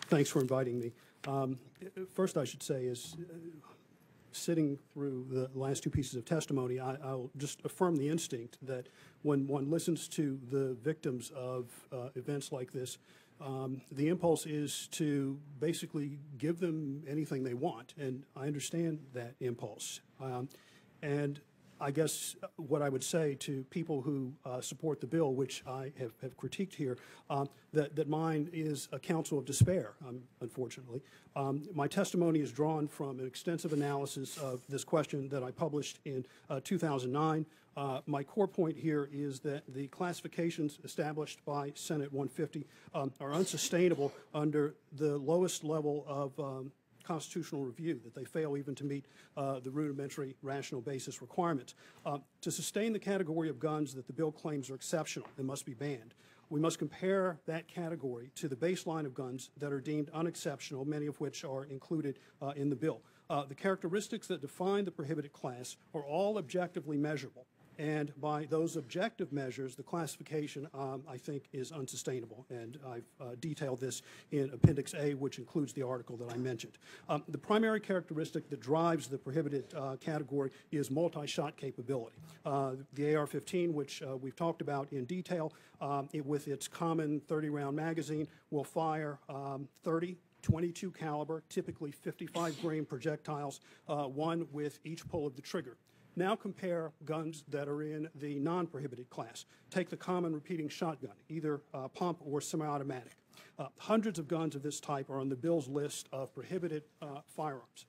Thanks for inviting me. First, I should say is sitting through the last two pieces of testimony, I'll just affirm the instinct that when one listens to the victims of events like this, the impulse is to basically give them anything they want, and I understand that impulse. And I guess what I would say to people who support the bill, which I have critiqued here, that mine is a counsel of despair, unfortunately. My testimony is drawn from an extensive analysis of this question that I published in 2009. My core point here is that the classifications established by Senate 150 are unsustainable under the lowest level of constitutional review, that they fail even to meet the rudimentary rational basis requirements. To sustain the category of guns that the bill claims are exceptional and must be banned, we must compare that category to the baseline of guns that are deemed unexceptional, many of which are included in the bill. The characteristics that define the prohibited class are all objectively measurable. And by those objective measures, the classification, I think, is unsustainable. And I've detailed this in Appendix A, which includes the article that I mentioned. The primary characteristic that drives the prohibited category is multi-shot capability. The AR-15, which we've talked about in detail, with its common 30-round magazine, will fire 30 .22 caliber, typically 55-grain projectiles, one with each pull of the trigger. Now compare guns that are in the non-prohibited class. Take the common repeating shotgun, either pump or semi-automatic. Hundreds of guns of this type are on the bill's list of prohibited firearms.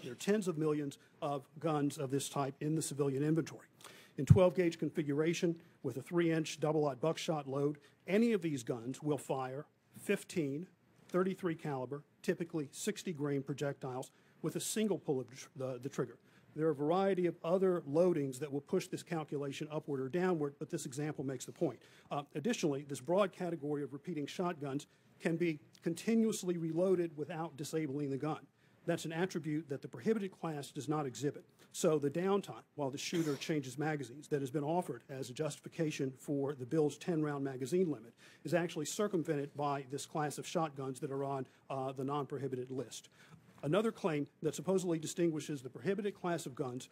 There are tens of millions of guns of this type in the civilian inventory. In 12-gauge configuration with a 3-inch double-aught buckshot load, any of these guns will fire 15 .33 caliber, typically 60-grain projectiles with a single pull of the trigger. There are a variety of other loadings that will push this calculation upward or downward, but this example makes the point. Additionally, this broad category of repeating shotguns can be continuously reloaded without disabling the gun. That's an attribute that the prohibited class does not exhibit. So the downtime while the shooter changes magazines that has been offered as a justification for the bill's 10-round magazine limit is actually circumvented by this class of shotguns that are on the non-prohibited list. Another claim that supposedly distinguishes the prohibited class of guns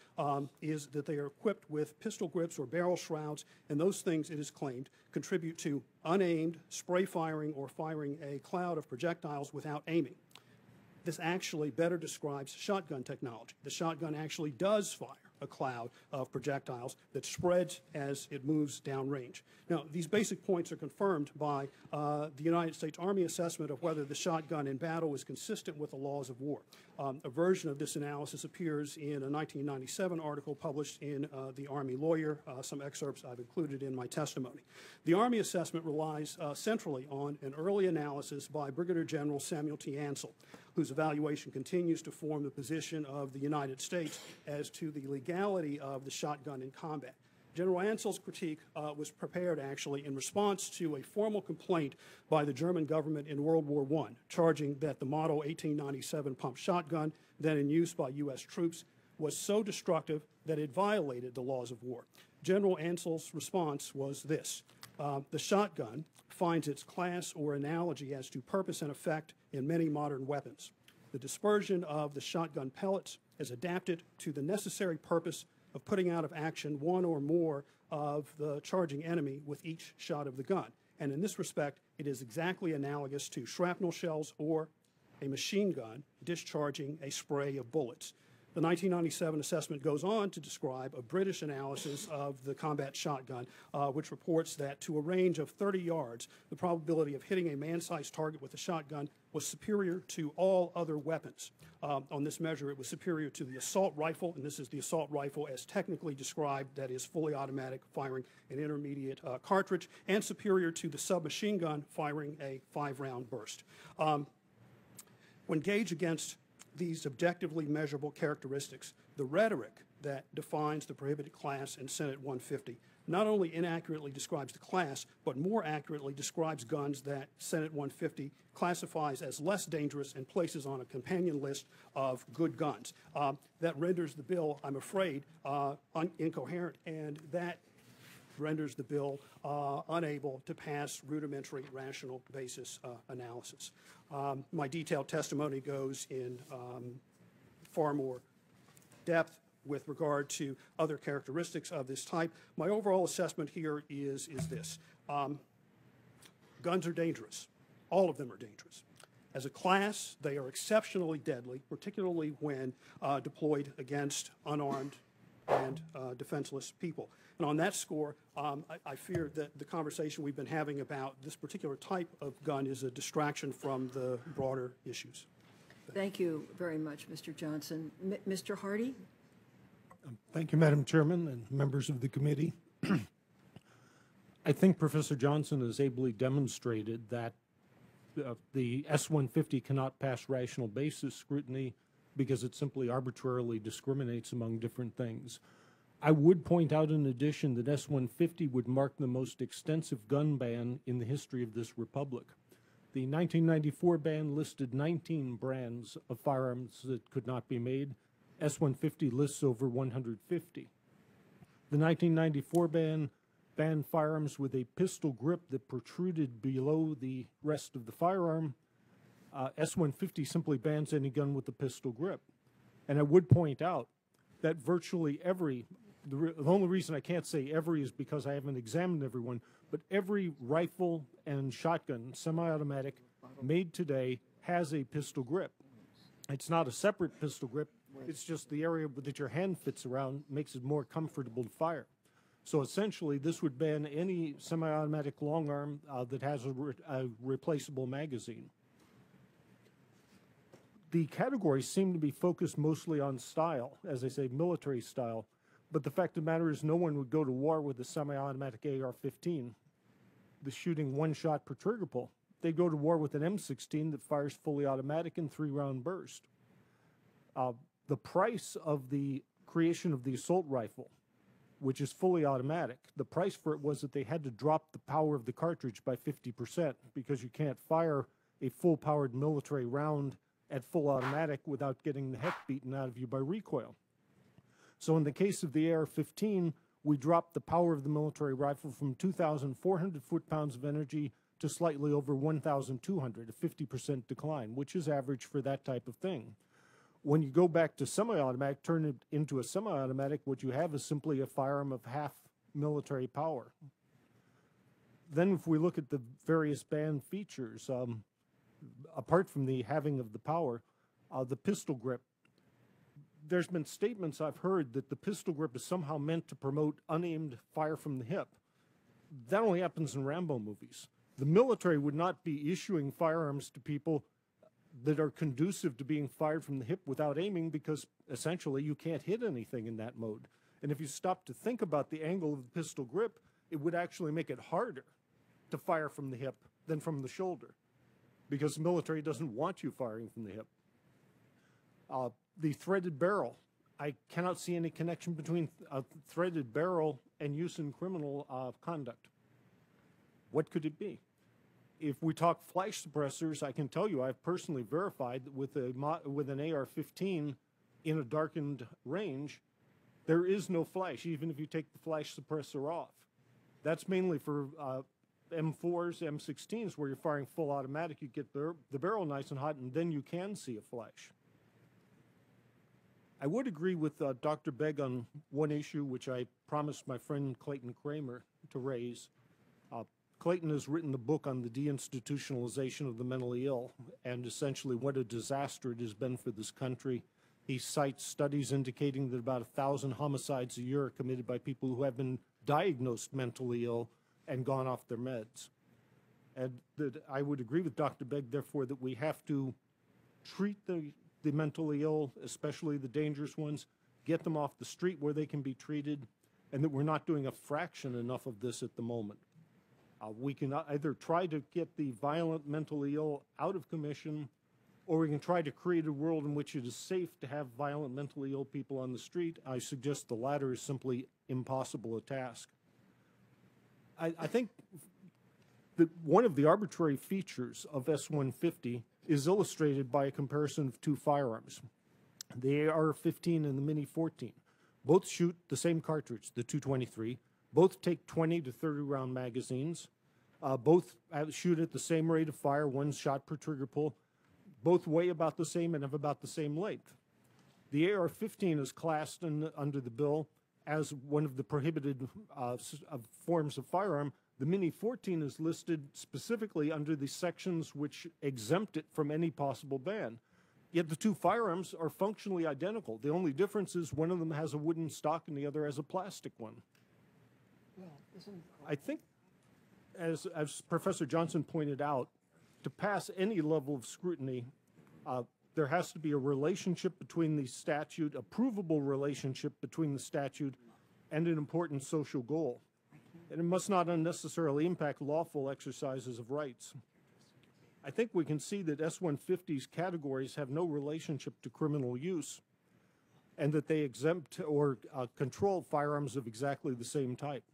is that they are equipped with pistol grips or barrel shrouds, and those things, it is claimed, contribute to unaimed spray firing or firing a cloud of projectiles without aiming. This actually better describes shotgun technology. The shotgun actually does fire a cloud of projectiles that spreads as it moves downrange. Now, these basic points are confirmed by the United States Army assessment of whether the shotgun in battle is consistent with the laws of war. A version of this analysis appears in a 1997 article published in the Army Lawyer. Some excerpts I've included in my testimony. The Army assessment relies centrally on an early analysis by Brigadier General Samuel T. Ansel, whose evaluation continues to form the position of the United States as to the legality of the shotgun in combat. General Ansel's critique was prepared actually in response to a formal complaint by the German government in World War I, charging that the Model 1897 pump shotgun, then in use by U.S. troops, was so destructive that it violated the laws of war. General Ansel's response was this: the shotgun finds its class or analogy as to purpose and effect in many modern weapons. The dispersion of the shotgun pellets is adapted to the necessary purpose of putting out of action one or more of the charging enemy with each shot of the gun. And in this respect, it is exactly analogous to shrapnel shells or a machine gun discharging a spray of bullets. The 1997 assessment goes on to describe a British analysis of the combat shotgun, which reports that to a range of 30 yards, the probability of hitting a man-sized target with a shotgun was superior to all other weapons. On this measure, it was superior to the assault rifle, and this is the assault rifle as technically described, that is fully automatic, firing an intermediate cartridge, and superior to the submachine gun, firing a 5-round burst. When gauged against these objectively measurable characteristics, the rhetoric that defines the prohibited class in Senate 150 not only inaccurately describes the class, but more accurately describes guns that Senate 150 classifies as less dangerous and places on a companion list of good guns. That renders the bill, I'm afraid, incoherent, and that renders the bill unable to pass rudimentary rational basis analysis. My detailed testimony goes in far more depth with regard to other characteristics of this type. My overall assessment here is this. Guns are dangerous. All of them are dangerous. As a class, they are exceptionally deadly, particularly when deployed against unarmed and defenseless people. And on that score, I fear that the conversation we've been having about this particular type of gun is a distraction from the broader issues. Thank you very much, Mr. Johnson. Mr. Hardy? Thank you, Madam Chairman and members of the committee. I think Professor Johnson has ably demonstrated that the S-150 cannot pass rational basis scrutiny because it simply arbitrarily discriminates among different things. I would point out in addition that S-150 would mark the most extensive gun ban in the history of this republic. The 1994 ban listed 19 brands of firearms that could not be made. S-150 lists over 150. The 1994 ban banned firearms with a pistol grip that protruded below the rest of the firearm. S-150 simply bans any gun with a pistol grip. And I would point out that virtually every, the only reason I can't say every is because I haven't examined everyone, but every rifle and shotgun, semi-automatic, made today has a pistol grip. It's not a separate pistol grip, it's just the area that your hand fits around makes it more comfortable to fire. So essentially, this would ban any semi-automatic long arm that has a replaceable magazine. The categories seem to be focused mostly on style, as I say, military style, but the fact of the matter is no one would go to war with a semi-automatic AR-15, the shooting one shot per trigger pull. They'd go to war with an M16 that fires fully automatic in 3-round burst. The price of the creation of the assault rifle, which is fully automatic, the price for it was that they had to drop the power of the cartridge by 50% because you can't fire a full-powered military round at full automatic without getting the heck beaten out of you by recoil. So in the case of the AR-15, we dropped the power of the military rifle from 2,400 foot-pounds of energy to slightly over 1,200, a 50% decline, which is average for that type of thing. When you go back to semi-automatic, turn it into a semi-automatic, what you have is simply a firearm of half military power. Then if we look at the various banned features, apart from the having of the power, the pistol grip, there's been statements I've heard that the pistol grip is somehow meant to promote unaimed fire from the hip. That only happens in Rambo movies. The military would not be issuing firearms to people that are conducive to being fired from the hip without aiming because essentially you can't hit anything in that mode. And if you stop to think about the angle of the pistol grip, it would actually make it harder to fire from the hip than from the shoulder because the military doesn't want you firing from the hip. The threaded barrel, I cannot see any connection between a threaded barrel and use in criminal conduct. What could it be? If we talk flash suppressors, I can tell you I've personally verified that with an AR-15 in a darkened range, there is no flash, even if you take the flash suppressor off. That's mainly for M4s, M16s, where you're firing full automatic. You get the barrel nice and hot, and then you can see a flash. I would agree with Dr. Begg on one issue, which I promised my friend Clayton Kramer to raise. Clayton has written the book on the deinstitutionalization of the mentally ill and essentially what a disaster it has been for this country. He cites studies indicating that about 1,000 homicides a year are committed by people who have been diagnosed mentally ill and gone off their meds. And that I would agree with Dr. Begg, therefore, that we have to treat the mentally ill, especially the dangerous ones, get them off the street where they can be treated, and that we're not doing a fraction enough of this at the moment. We can either try to get the violent mentally ill out of commission, or we can try to create a world in which it is safe to have violent mentally ill people on the street. I suggest the latter is simply impossible a task. I think that one of the arbitrary features of S-150 is illustrated by a comparison of two firearms, the AR-15 and the Mini-14. Both shoot the same cartridge, the .223. Both take 20 to 30 round magazines. Both shoot at the same rate of fire, 1 shot per trigger pull. Both weigh about the same and have about the same length. The AR-15 is classed under the bill as one of the prohibited forms of firearm. The Mini-14 is listed specifically under the sections which exempt it from any possible ban. Yet the 2 firearms are functionally identical. The only difference is one of them has a wooden stock and the other has a plastic one. I think, as Professor Johnson pointed out, to pass any level of scrutiny, there has to be a relationship between the statute, a provable relationship between the statute and an important social goal. And it must not unnecessarily impact lawful exercises of rights. I think we can see that S-150's categories have no relationship to criminal use and that they exempt or control firearms of exactly the same type.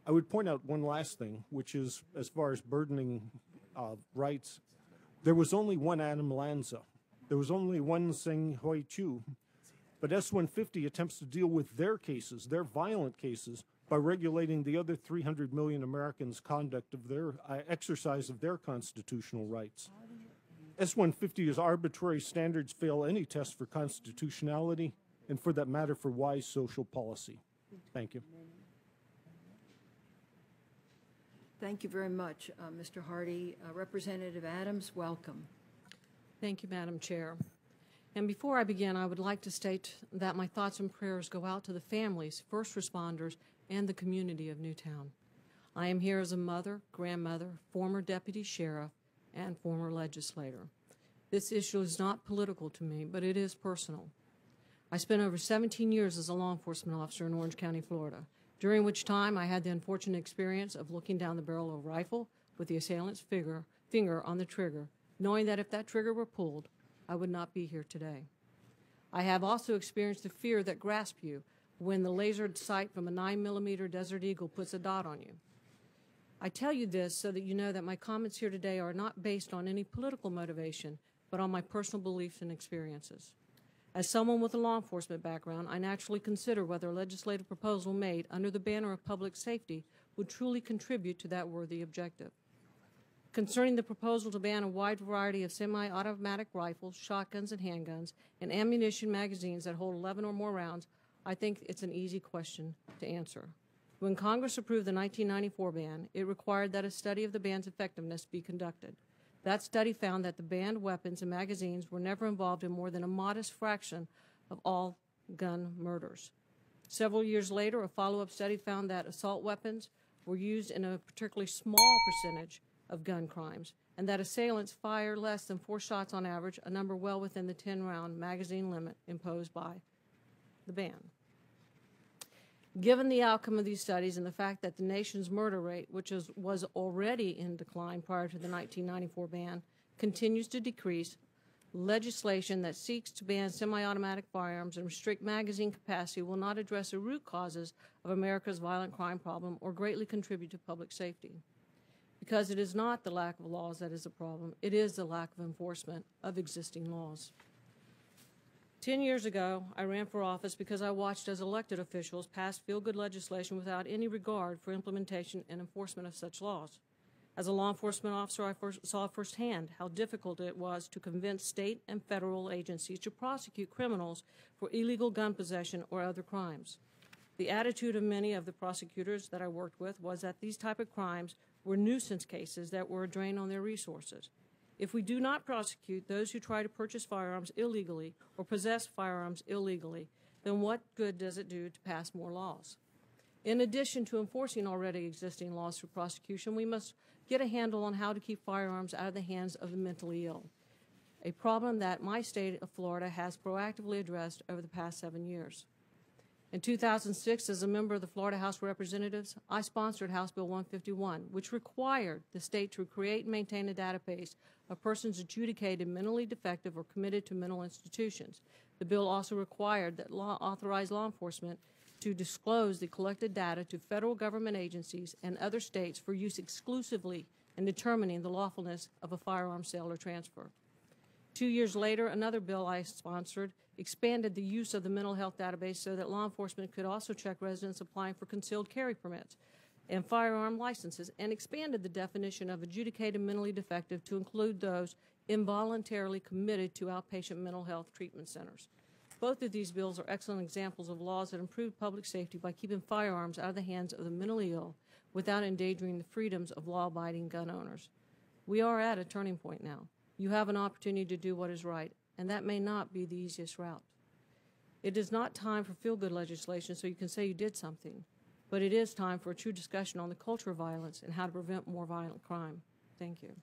I would point out one last thing, which is as far as burdening rights, there was only one Adam Lanza. There was only one Seng Hui Chu. But S-150 attempts to deal with their cases, their violent cases, by regulating the other 300 million Americans' conduct of their exercise of their constitutional rights. S-150's arbitrary standards fail any test for constitutionality and, for that matter, for wise social policy. Thank you. Thank you very much, Mr. Hardy. Representative Adams, welcome. Thank you, Madam Chair. And before I begin, I would like to state that my thoughts and prayers go out to the families, first responders, and the community of Newtown. I am here as a mother, grandmother, former deputy sheriff, and former legislator. This issue is not political to me, but it is personal. I spent over 17 years as a law enforcement officer in Orange County, Florida, during which time I had the unfortunate experience of looking down the barrel of a rifle with the assailant's finger on the trigger, knowing that if that trigger were pulled, I would not be here today. I have also experienced the fear that grasps you when the lasered sight from a 9mm Desert Eagle puts a dot on you. I tell you this so that you know that my comments here today are not based on any political motivation, but on my personal beliefs and experiences. As someone with a law enforcement background, I naturally consider whether a legislative proposal made under the banner of public safety would truly contribute to that worthy objective. Concerning the proposal to ban a wide variety of semi-automatic rifles, shotguns, and handguns, and ammunition magazines that hold 11 or more rounds, I think it's an easy question to answer. When Congress approved the 1994 ban, it required that a study of the ban's effectiveness be conducted. That study found that the banned weapons and magazines were never involved in more than a modest fraction of all gun murders. Several years later, a follow-up study found that assault weapons were used in a particularly small percentage of gun crimes, and that assailants fire less than 4 shots on average, a number well within the 10-round magazine limit imposed by the ban. Given the outcome of these studies and the fact that the nation's murder rate, which was already in decline prior to the 1994 ban, continues to decrease, legislation that seeks to ban semi-automatic firearms and restrict magazine capacity will not address the root causes of America's violent crime problem or greatly contribute to public safety. Because it is not the lack of laws that is a problem, it is the lack of enforcement of existing laws. 10 years ago, I ran for office because I watched as elected officials pass feel-good legislation without any regard for implementation and enforcement of such laws. As a law enforcement officer, I saw firsthand how difficult it was to convince state and federal agencies to prosecute criminals for illegal gun possession or other crimes. The attitude of many of the prosecutors that I worked with was that these type of crimes were nuisance cases that were a drain on their resources. If we do not prosecute those who try to purchase firearms illegally or possess firearms illegally, then what good does it do to pass more laws? In addition to enforcing already existing laws for prosecution, we must get a handle on how to keep firearms out of the hands of the mentally ill, a problem that my state of Florida has proactively addressed over the past 7 years. In 2006, as a member of the Florida House of Representatives, I sponsored House Bill 151, which required the state to create and maintain a database of persons adjudicated mentally defective or committed to mental institutions. The bill also required that authorized law enforcement to disclose the collected data to federal government agencies and other states for use exclusively in determining the lawfulness of a firearm sale or transfer. 2 years later, another bill I sponsored expanded the use of the mental health database so that law enforcement could also check residents applying for concealed carry permits and firearm licenses, and expanded the definition of adjudicated mentally defective to include those involuntarily committed to outpatient mental health treatment centers. Both of these bills are excellent examples of laws that improve public safety by keeping firearms out of the hands of the mentally ill without endangering the freedoms of law-abiding gun owners. We are at a turning point now. You have an opportunity to do what is right, and that may not be the easiest route. It is not time for feel-good legislation so you can say you did something, but it is time for a true discussion on the culture of violence and how to prevent more violent crime. Thank you.